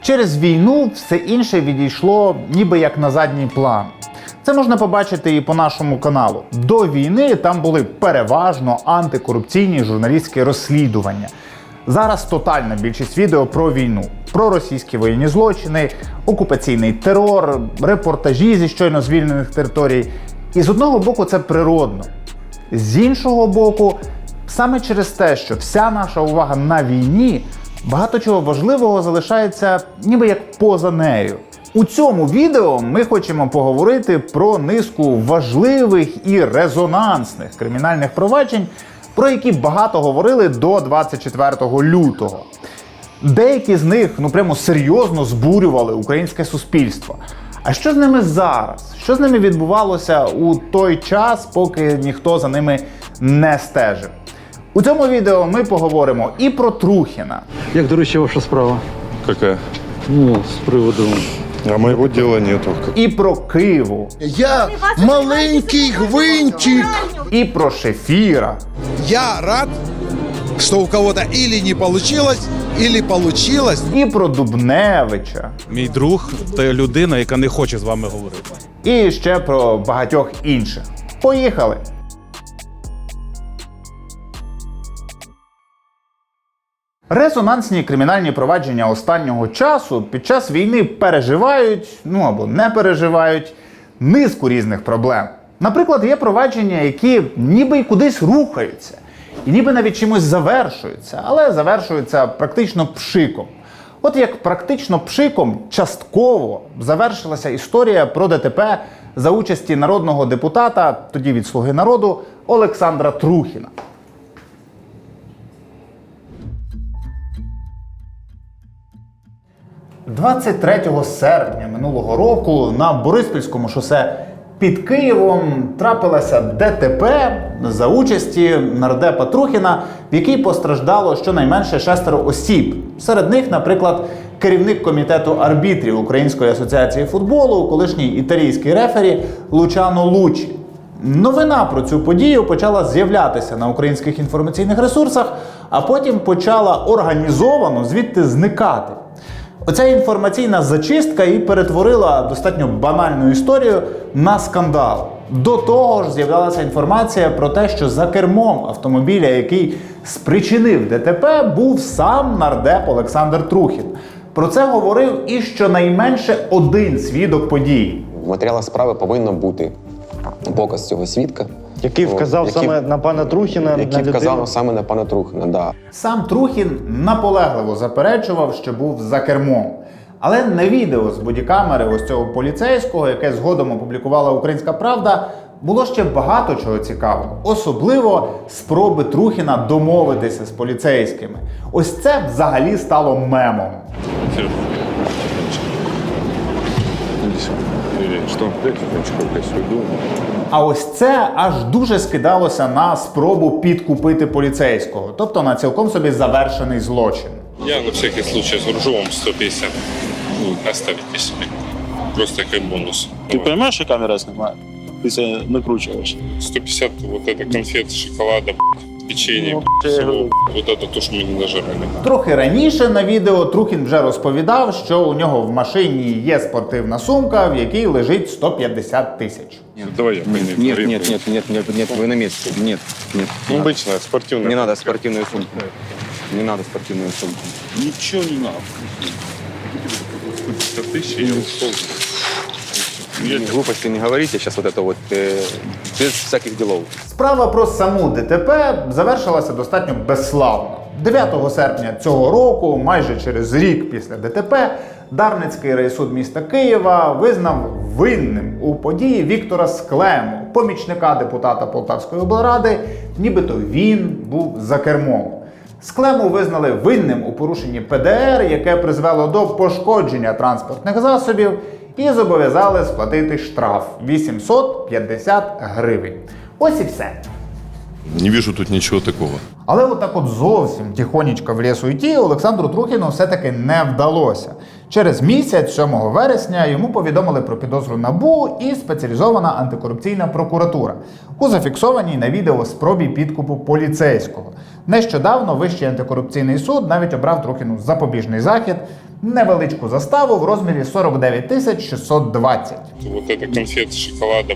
Через війну все інше відійшло ніби як на задній план. Це можна побачити і по нашому каналу. До війни там були переважно антикорупційні журналістські розслідування. Зараз тотальна більшість відео про війну, про російські воєнні злочини, окупаційний терор, репортажі зі щойно звільнених територій. І з одного боку це природно. З іншого боку, саме через те, що вся наша увага на війні, багато чого важливого залишається ніби як поза нею. У цьому відео ми хочемо поговорити про низку важливих і резонансних кримінальних проваджень, про які багато говорили до 24 лютого. Деякі з них, прямо серйозно збурювали українське суспільство. А що з ними зараз? Що з ними відбувалося у той час, поки ніхто за ними не стежив? У цьому відео ми поговоримо і про Трухіна. Як, до речі, ваша справа? Какая? З приводу... А моего дела нету. І про Киву. Я маленький гвинтик. І про Шефіра. Я рад, что у кого-то или не получилось, или получилось. І про Дубневича. Мій друг – це людина, яка не хоче з вами говорити. І ще про багатьох інших. Поїхали! Резонансні кримінальні провадження останнього часу під час війни переживають, або не переживають, низку різних проблем. Наприклад, є провадження, які ніби й кудись рухаються, і ніби навіть чимось завершуються, але завершуються практично пшиком. От як практично пшиком частково завершилася історія про ДТП за участі народного депутата, тоді від «Слуги народу», Олександра Трухіна. – 23 серпня минулого року на Бориспільському шосе під Києвом трапилося ДТП за участі нардепа Трухіна, в якій постраждало щонайменше 6 осіб. Серед них, наприклад, керівник комітету арбітрів Української асоціації футболу, колишній італійський рефері Лучано Лучі. Новина про цю подію почала з'являтися на українських інформаційних ресурсах, а потім почала організовано звідти зникати. Оця інформаційна зачистка і перетворила достатньо банальну історію на скандал. До того ж з'являлася інформація про те, що за кермом автомобіля, який спричинив ДТП, був сам нардеп Олександр Трухін. Про це говорив і щонайменше один свідок події. В матеріалах справи повинно бути показ цього свідка. Який вказав саме на пана Трухіна, Який вказав саме на пана Трухіна, да. Сам Трухін наполегливо заперечував, що був за кермом. Але на відео з бодікамери ось цього поліцейського, яке згодом опублікувала «Українська правда», було ще багато чого цікавого. Особливо спроби Трухіна домовитися з поліцейськими. Ось це взагалі стало мемом. А ось це аж дуже скидалося на спробу підкупити поліцейського, тобто на цілком собі завершений злочин. Я на всякий случай загружу вам 150. Оставите себе. Просто как бонус. Ты понимаешь, что камера снимает? Ты себя накручиваешь. 150 вот это конфет, шоколада, печенье, всего. Вот это то, что мы не нажрали. Трохи раніше на відео Трухін вже розповідав, що у нього в машині є спортивна сумка, в якій лежить 150 тисяч. Давай я пойму. Нет, вы на месте. Нет. Ну, обычная, спортивная. Не надо спортивную сумку. Не надо спортивную сумку. Ничего не надо. 150 тысяч я ушел. Глупости не говорите сейчас вот это вот, без всяких делов. Справа про саму ДТП завершилася достатньо безславно. 9 серпня цього року, майже через рік після ДТП, Дарницький райсуд міста Києва визнав винним у події Віктора Склему, помічника депутата Полтавської облради, нібито він був за кермом. Склему визнали винним у порушенні ПДР, яке призвело до пошкодження транспортних засобів, і зобов'язали сплатити штраф – 850 гривень. Ось і все. Не вижу тут ничего такого. Але отак от зовсім тихонечко в лісу йти Олександру Трухіну все-таки не вдалося. Через місяць, 7 вересня, йому повідомили про підозру НАБУ і спеціалізована антикорупційна прокуратура у зафіксованій на відео спробі підкупу поліцейського. Нещодавно Вищий антикорупційний суд навіть обрав Трухіну запобіжний захід невеличку заставу в розмірі 49 620. Вот это конфеты, шоколада,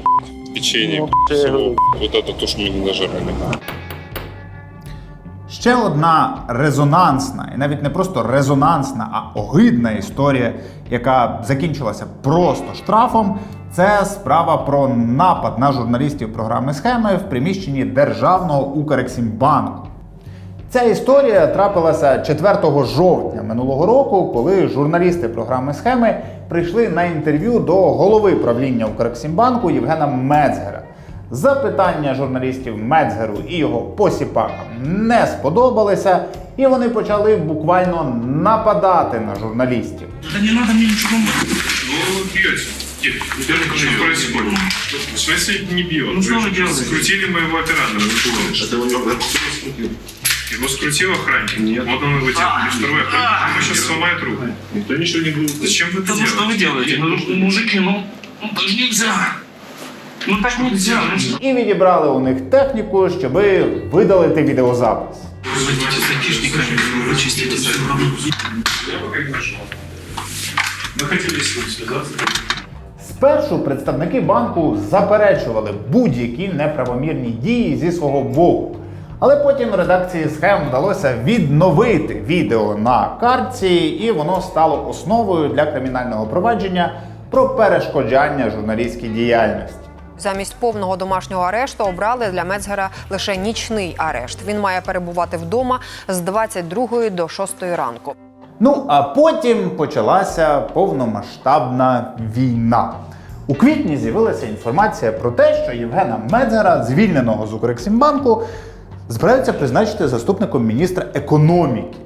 печенье, всего. Вот это то, что мы не нажрали. Ще одна резонансна, і навіть не просто резонансна, а огидна історія, яка закінчилася просто штрафом, це справа про напад на журналістів програми «Схеми» в приміщенні Державного Укрексімбанку. Ця історія трапилася 4 жовтня минулого року, коли журналісти програми «Схеми» прийшли на інтерв'ю до голови правління Укрексімбанку Євгена Мецгера. Запитання журналістів Мецгеру і його посіпакам не сподобалися, і вони почали буквально нападати на журналістів. Да не надо мне ничего. Ну, бьете. Что происходит? В смысле не бьет? Ну что вы делаете? Скрутили моего оператора. Его скрутил охранник. Нет. Вот он его делает. Второй охранник. Он сейчас сломает руку. Никто ничего не будет. Зачем вы это делаете? Что вы делаете? Ну, мужики, ну так нельзя. Ну так нельзя. І відібрали у них техніку, щоби видалити відеозапис. Вызвоните с айтишниками, вычистите свою работу. Я пока не нашел. Мы хотели с ним связаться. Спершу представники банку заперечували будь-які неправомірні дії зі свого боку. Але потім редакції «Схем» вдалося відновити відео на картці, і воно стало основою для кримінального провадження про перешкоджання журналістській діяльності. Замість повного домашнього арешту обрали для Мецгера лише нічний арешт. Він має перебувати вдома з 22 до 6 ранку. Ну, а потім почалася повномасштабна війна. У квітні з'явилася інформація про те, що Євгена Мецгера, звільненого з Укрексімбанку, збираються призначити заступником міністра економіки.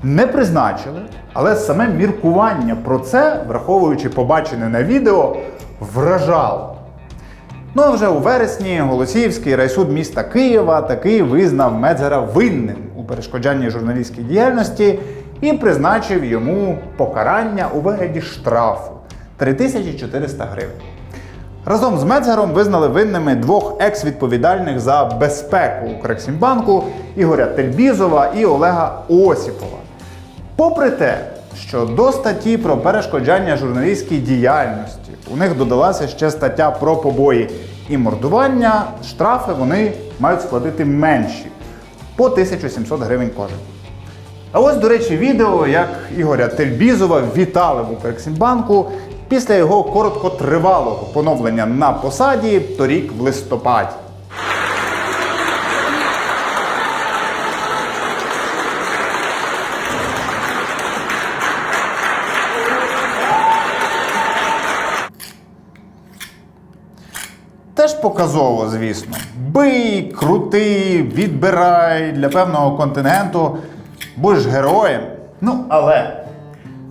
Не призначили, але саме міркування про це, враховуючи побачене на відео, вражало. Ну а вже у вересні Голосіївський райсуд міста Києва таки визнав Мецгера винним у перешкоджанні журналістській діяльності і призначив йому покарання у вигляді штрафу – 3400 гривень. Разом з Мецгером визнали винними двох екс-відповідальних за безпеку Укрексімбанку Ігоря Тельбізова і Олега Осіпова. Попри те, що до статті про перешкоджання журналістській діяльності у них додалася ще стаття про побої і мордування, штрафи вони мають сплатити менші – по 1700 гривень кожен. А ось, до речі, відео, як Ігоря Тельбізова вітали в Укрексімбанку після його короткотривалого поновлення на посаді торік в листопаді. Теж показово, звісно. Бий, крути, відбирай для певного контингенту, будеш героєм. Ну, але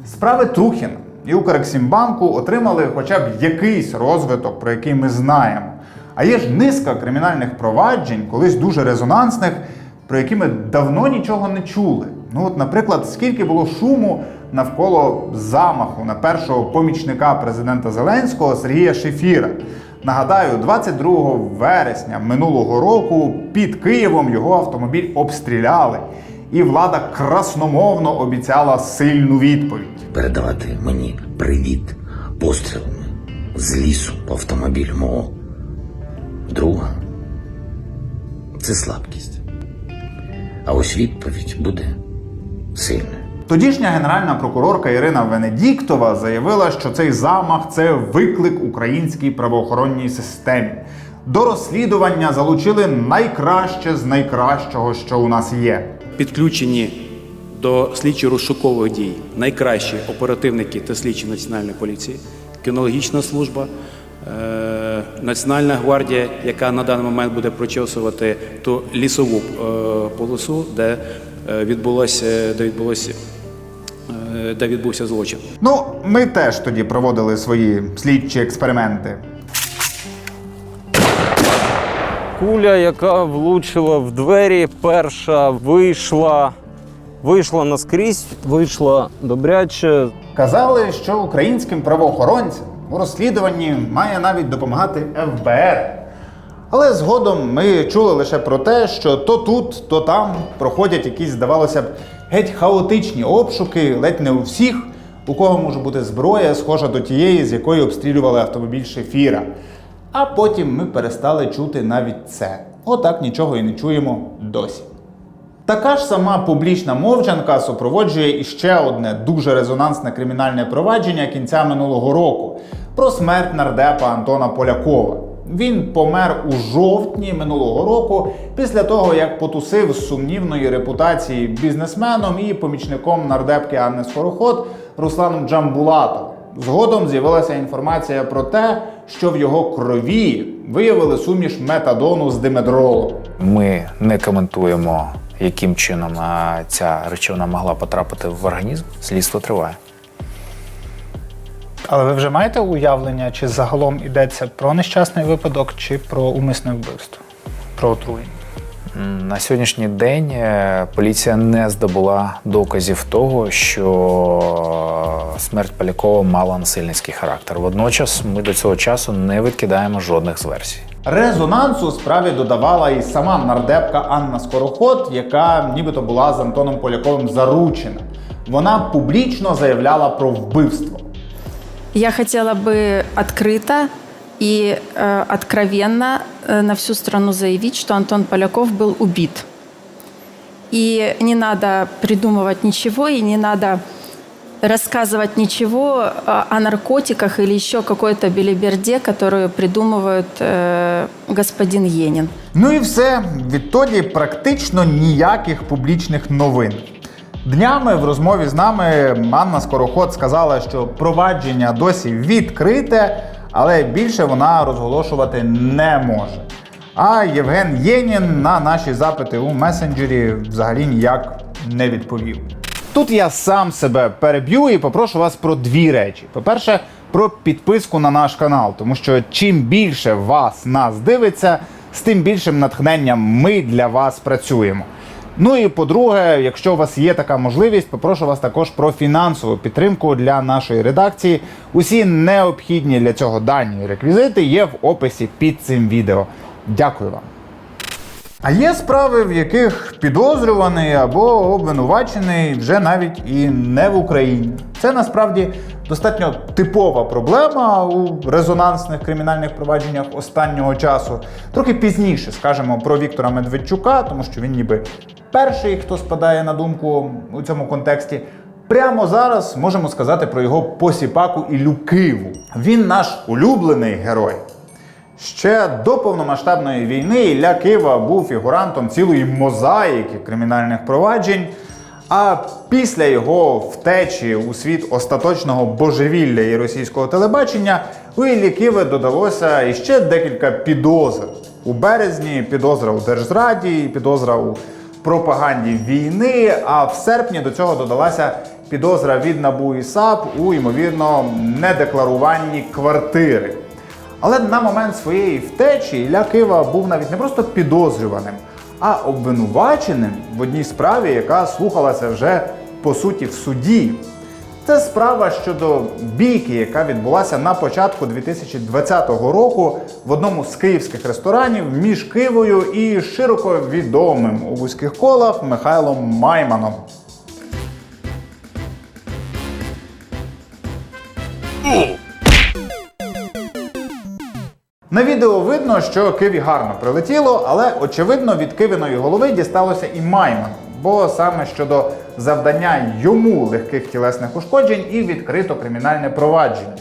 справи Трухіна і Укрексімбанку отримали хоча б якийсь розвиток, про який ми знаємо. А є ж низка кримінальних проваджень, колись дуже резонансних, про які ми давно нічого не чули. Ну от, наприклад, скільки було шуму навколо замаху на першого помічника президента Зеленського Сергія Шефіра. Нагадаю, 22 вересня минулого року під Києвом його автомобіль обстріляли. І влада красномовно обіцяла сильну відповідь. Передавати мені привіт пострілами з лісу по автомобілю мого друга – це слабкість. А ось відповідь буде сильною. Тодішня генеральна прокурорка Ірина Венедіктова заявила, що цей замах – це виклик українській правоохоронній системі. До розслідування залучили найкраще з найкращого, що у нас є. Підключені до слідчо-розшукових дій найкращі оперативники та слідчі Національної поліції, кінологічна служба, Національна гвардія, яка на даний момент буде прочесувати ту лісову полосу, де відбувся злочин. Ну, ми теж тоді проводили свої слідчі експерименти. Куля, яка влучила в двері, перша вийшла наскрізь, вийшла добряче. Казали, що українським правоохоронцям у розслідуванні має навіть допомагати ФБР. Але згодом ми чули лише про те, що то тут, то там проходять якісь, здавалося б, геть хаотичні обшуки, ледь не у всіх у кого може бути зброя, схожа до тієї, з якої обстрілювали автомобіль Шефіра. А потім ми перестали чути навіть це. Отак нічого і не чуємо досі. Така ж сама публічна мовчанка супроводжує іще одне дуже резонансне кримінальне провадження кінця минулого року про смерть нардепа Антона Полякова. Він помер у жовтні минулого року після того, як потусив з сумнівної репутації бізнесменом і помічником нардепки Анни Скороход Русланом Джамбулатовим. Згодом з'явилася інформація про те, що в його крові виявили суміш метадону з димедролом. Ми не коментуємо, яким чином ця речовина могла потрапити в організм. Слідство триває. Але ви вже маєте уявлення, чи загалом йдеться про нещасний випадок, чи про умисне вбивство? Про отруєння? На сьогоднішній день поліція не здобула доказів того, що смерть Полякова мала насильницький характер. Водночас ми до цього часу не відкидаємо жодних з версій. Резонансу справі додавала і сама нардепка Анна Скороход, яка нібито була з Антоном Поляковим заручена. Вона публічно заявляла про вбивство. Я хотела бы открыто и откровенно на всю страну заявить, что Антон Поляков был убит. И не надо придумывать ничего, и не надо рассказывать ничего о наркотиках или еще какой-то белиберде, которую придумывает господин Єнін. Ну і все. Відтоді практично ніяких публічних новин. Днями в розмові з нами Анна Скороход сказала, що провадження досі відкрите, але більше вона розголошувати не може. А Євген Єнін на наші запити у месенджері взагалі ніяк не відповів. Тут я сам себе переб'ю і попрошу вас про дві речі. По-перше, про підписку на наш канал, тому що чим більше вас нас дивиться, з тим більшим натхненням ми для вас працюємо. Ну і по-друге, якщо у вас є така можливість, попрошу вас також про фінансову підтримку для нашої редакції. Усі необхідні для цього дані і реквізити є в описі під цим відео. Дякую вам. А є справи, в яких підозрюваний або обвинувачений вже навіть і не в Україні. Це насправді достатньо типова проблема у резонансних кримінальних провадженнях останнього часу. Трохи пізніше скажемо про Віктора Медведчука, тому що він ніби перший, хто спадає на думку у цьому контексті. Прямо зараз можемо сказати про його посіпаку Іллю Киву. Він наш улюблений герой. Ще до повномасштабної війни Ілля Кива був фігурантом цілої мозаїки кримінальних проваджень, а після його втечі у світ остаточного божевілля і російського телебачення у Іллі Киви додалося іще декілька підозр. У березні підозра у держзраді, підозра у пропаганді війни, а в серпні до цього додалася підозра від НАБУ і САП у, ймовірно, недекларуванні квартири. Але на момент своєї втечі Ілля Кива був навіть не просто підозрюваним, а обвинуваченим в одній справі, яка слухалася вже, по суті, в суді. Це справа щодо бійки, яка відбулася на початку 2020 року в одному з київських ресторанів між Кивою і широко відомим у вузьких колах Михайлом Майманом. На відео видно, що Киві гарно прилетіло, але, очевидно, від Кивиної голови дісталося і Майману, бо саме щодо завдання йому легких тілесних ушкоджень і відкрито кримінальне провадження.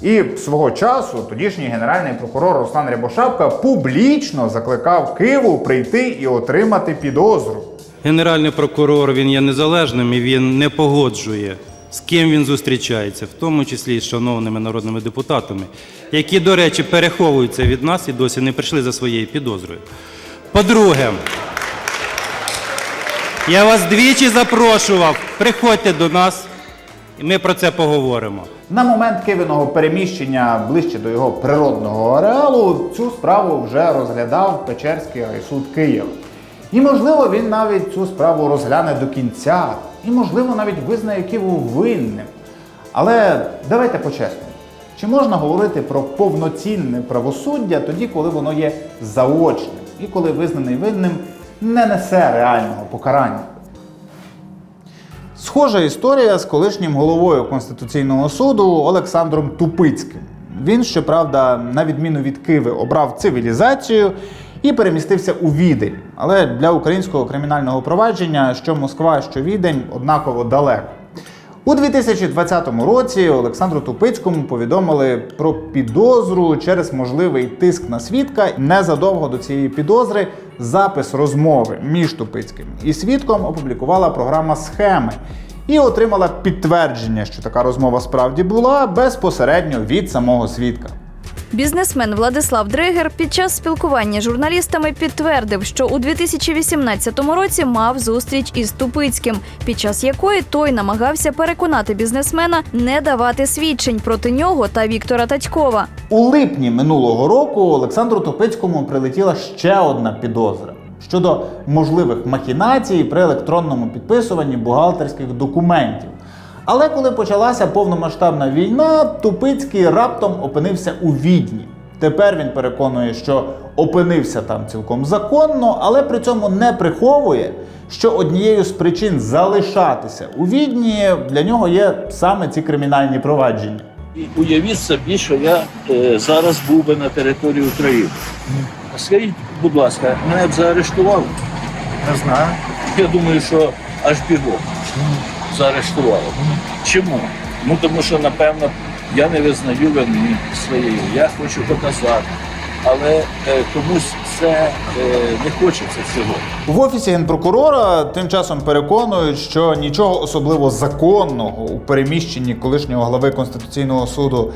І свого часу тодішній генеральний прокурор Руслан Рябошапка публічно закликав Киву прийти і отримати підозру. Генеральний прокурор, він є незалежним і він не погоджує, з ким він зустрічається, в тому числі з шановними народними депутатами, які, до речі, переховуються від нас і досі не прийшли за своєю підозрою. По-друге, я вас двічі запрошував, приходьте до нас, і ми про це поговоримо. На момент Кивиного переміщення ближче до його природного ареалу цю справу вже розглядав Печерський райсуд Києва. І, можливо, він навіть цю справу розгляне до кінця, і, можливо, навіть визнає Киву винним. Але давайте по-чесному. Чи можна говорити про повноцінне правосуддя тоді, коли воно є заочним, і коли визнаний винним не несе реального покарання? Схожа історія з колишнім головою Конституційного суду Олександром Тупицьким. Він, щоправда, на відміну від Киви, обрав цивілізацію і перемістився у Відень. Але для українського кримінального провадження що Москва, що Відень однаково далеко. У 2020 році Олександру Тупицькому повідомили про підозру через можливий тиск на свідка. Незадовго до цієї підозри запис розмови між Тупицьким і свідком опублікувала програма «Схеми» і отримала підтвердження, що така розмова справді була, безпосередньо від самого свідка. Бізнесмен Владислав Дригер під час спілкування з журналістами підтвердив, що у 2018 році мав зустріч із Тупицьким, під час якої той намагався переконати бізнесмена не давати свідчень проти нього та Віктора Татькова. У липні минулого року Олександру Тупицькому прилетіла ще одна підозра щодо можливих махінацій при електронному підписуванні бухгалтерських документів. Але коли почалася повномасштабна війна, Тупицький раптом опинився у Відні. Тепер він переконує, що опинився там цілком законно, але при цьому не приховує, що однією з причин залишатися у Відні для нього є саме ці кримінальні провадження. Уявіть собі, що я зараз був би на території України. Скажіть, будь ласка, мене б заарештували? Не знаю. Я думаю, що аж бігом заарештували. Чому? Ну тому що, напевно, я не визнаю вини своєї, я хочу доказати. Але комусь це не хочеться цього. В Офісі Генпрокурора тим часом переконують, що нічого особливо законного у переміщенні колишнього глави Конституційного суду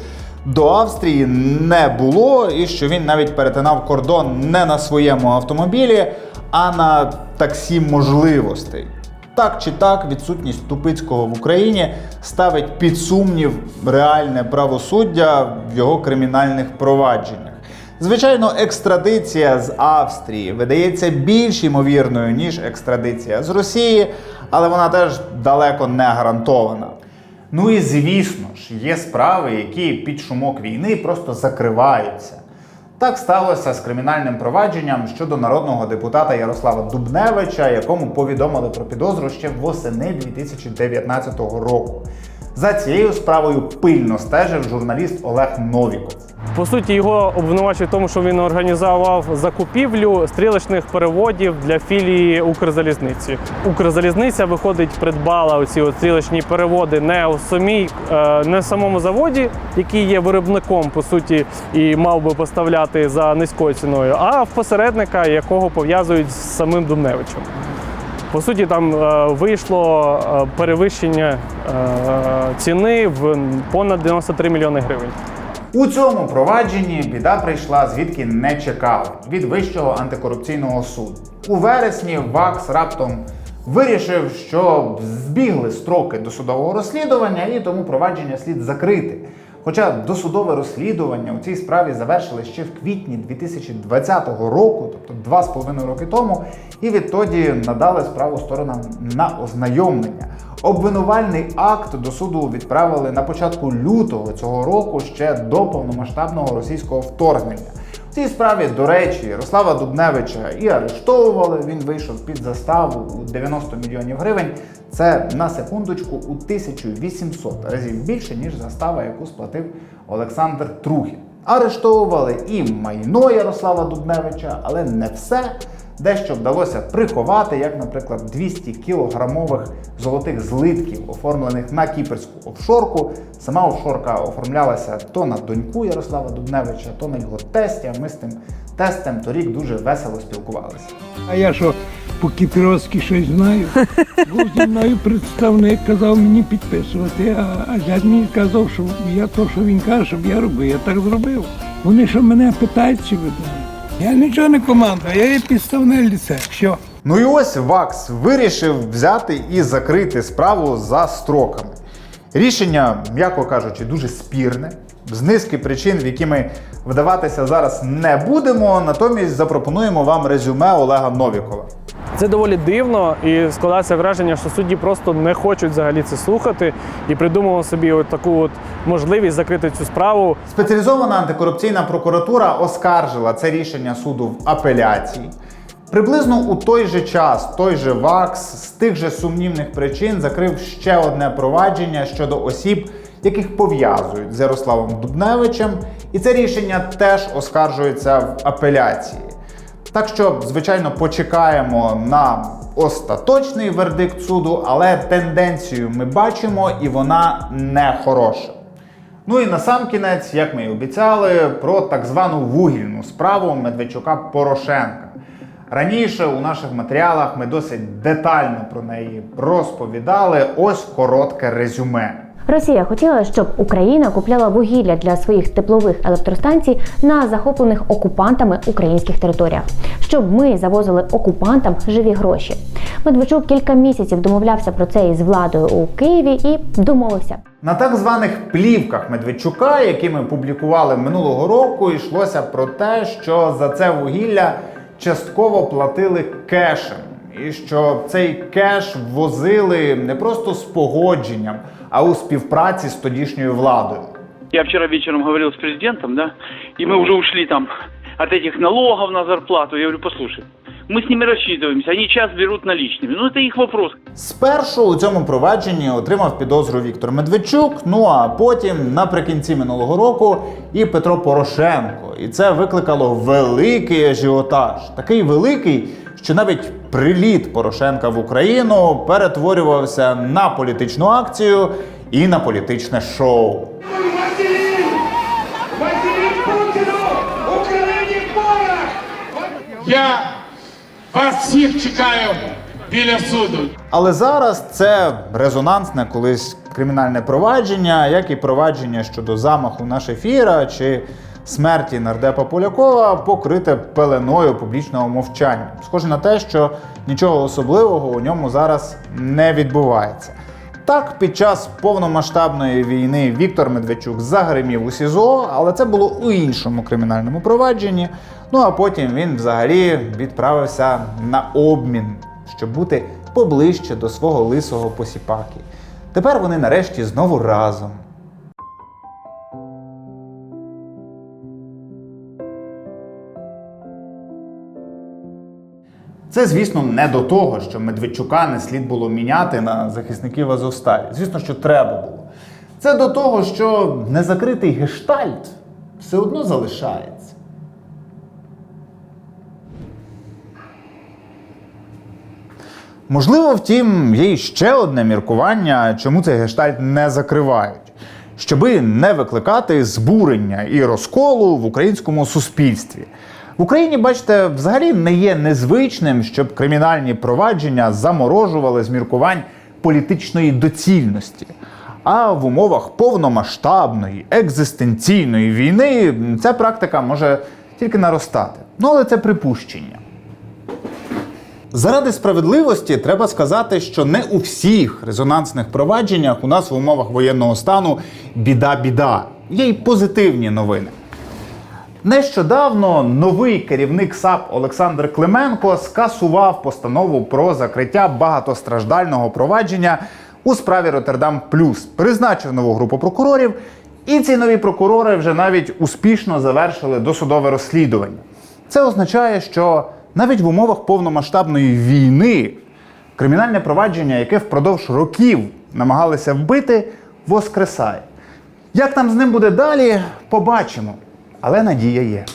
до Австрії не було, і що він навіть перетинав кордон не на своєму автомобілі, а на таксі можливостей. Так чи так, відсутність Тупицького в Україні ставить під сумнів реальне правосуддя в його кримінальних провадженнях. Звичайно, екстрадиція з Австрії видається більш ймовірною, ніж екстрадиція з Росії, але вона теж далеко не гарантована. Ну і звісно ж, є справи, які під шумок війни просто закриваються. Так сталося з кримінальним провадженням щодо народного депутата Ярослава Дубневича, якому повідомили про підозру ще восени 2019 року. За цією справою пильно стежив журналіст Олег Новіков. По суті, його обвинувачують в тому, що він організував закупівлю стрілочних переводів для філії Укрзалізниці. Укрзалізниця, виходить, придбала оці стрілочні переводи не в самому заводі, який є виробником, по суті, і мав би поставляти за низькою ціною, а в посередника, якого пов'язують з самим Дубневичем. По суті, там вийшло перевищення ціни в понад 93 мільйони гривень. У цьому провадженні біда прийшла, звідки не чекали – від Вищого антикорупційного суду. У вересні ВАКС раптом вирішив, що збігли строки досудового розслідування і тому провадження слід закрити. Хоча досудове розслідування у цій справі завершили ще в квітні 2020 року, тобто 2,5 роки тому, і відтоді надали справу сторонам на ознайомлення. Обвинувальний акт до суду відправили на початку лютого цього року, ще до повномасштабного російського вторгнення. В цій справі, до речі, Ярослава Дубневича і арештовували, він вийшов під заставу у 90 мільйонів гривень. Це, на секундочку, у 1800 разів більше, ніж застава, яку сплатив Олександр Трухін. Арештовували і майно Ярослава Дубневича, але не все. Дещо вдалося приховати, як, наприклад, 200 кілограмових золотих злитків, оформлених на кіпрську офшорку. Сама офшорка оформлялася то на доньку Ярослава Дубневича, то на його тестя. Ми з тим тестем торік дуже весело спілкувалися. А я що, по-кіпровськи щось знаю? Був зі мною представник, казав мені підписувати, а дядь мені казав, що я то, що він каже, щоб я робив, я так зробив. Вони що мене питають, чи видають? Я нічого не командую, я є підставне лице. Що? Ну і ось ВАКС вирішив взяти і закрити справу за строками. Рішення, м'яко кажучи, дуже спірне, з низки причин, в які ми вдаватися зараз не будемо, натомість запропонуємо вам резюме Олега Новікова. Це доволі дивно, і складається враження, що судді просто не хочуть взагалі це слухати і придумали собі таку можливість закрити цю справу. Спеціалізована антикорупційна прокуратура оскаржила це рішення суду в апеляції. Приблизно у той же час той же ВАКС з тих же сумнівних причин закрив ще одне провадження щодо осіб, яких пов'язують з Ярославом Дубневичем, і це рішення теж оскаржується в апеляції. Так що, звичайно, почекаємо на остаточний вердикт суду, але тенденцію ми бачимо, і вона не хороша. Ну і насамкінець, як ми і обіцяли, про так звану вугільну справу Медведчука-Порошенка. Раніше у наших матеріалах ми досить детально про неї розповідали. Ось коротке резюме. Росія хотіла, щоб Україна купляла вугілля для своїх теплових електростанцій на захоплених окупантами українських територіях, щоб ми завозили окупантам живі гроші. Медведчук кілька місяців домовлявся про це із владою у Києві і домовився. На так званих плівках Медведчука, які ми публікували минулого року, йшлося про те, що за це вугілля частково платили кешем. І що цей кеш ввозили не просто з погодженням, а у співпраці з тодішньою владою. Я вчера вечером говорил с президентом, да, и мы уже ушли там от этих налогов на зарплату. Я говорю, послушай, мы с ними рассчитываемся, они час берут наличными. Ну, это их вопрос. Спершу у цьому провадженні отримав підозру Віктор Медведчук, ну а потім, наприкінці минулого року, і Петро Порошенко. І це викликало великий ажіотаж. Такий великий, що навіть приліт Порошенка в Україну перетворювався на політичну акцію і на політичне шоу. Я вас всіх чекаю біля суду. Але зараз це резонансне колись кримінальне провадження, як і провадження щодо замаху на Шефіра чи смерті нардепа Полякова, покрите пеленою публічного мовчання. Схоже на те, що нічого особливого у ньому зараз не відбувається. Так, під час повномасштабної війни Віктор Медведчук загримів у СІЗО, але це було у іншому кримінальному провадженні. Ну а потім він взагалі відправився на обмін, щоб бути поближче до свого лисого посіпаки. Тепер вони нарешті знову разом. Це, звісно, не до того, що Медведчука не слід було міняти на захисників Азовсталі. Звісно, що треба було. Це до того, що незакритий гештальт все одно залишається. Можливо, втім, є ще одне міркування, чому цей гештальт не закривають. Щоби не викликати збурення і розколу в українському суспільстві. В Україні, бачите, взагалі не є незвичним, щоб кримінальні провадження заморожували з міркувань політичної доцільності. А в умовах повномасштабної, екзистенційної війни ця практика може тільки наростати. Ну, але це припущення. Заради справедливості треба сказати, що не у всіх резонансних провадженнях у нас в умовах воєнного стану біда-біда. Є й позитивні новини. Нещодавно новий керівник САП Олександр Клименко скасував постанову про закриття багатостраждального провадження у справі Роттердам Плюс, призначив нову групу прокурорів, і ці нові прокурори вже навіть успішно завершили досудове розслідування. Це означає, що навіть в умовах повномасштабної війни кримінальне провадження, яке впродовж років намагалися вбити, воскресає. Як там з ним буде далі, побачимо. Але надія є.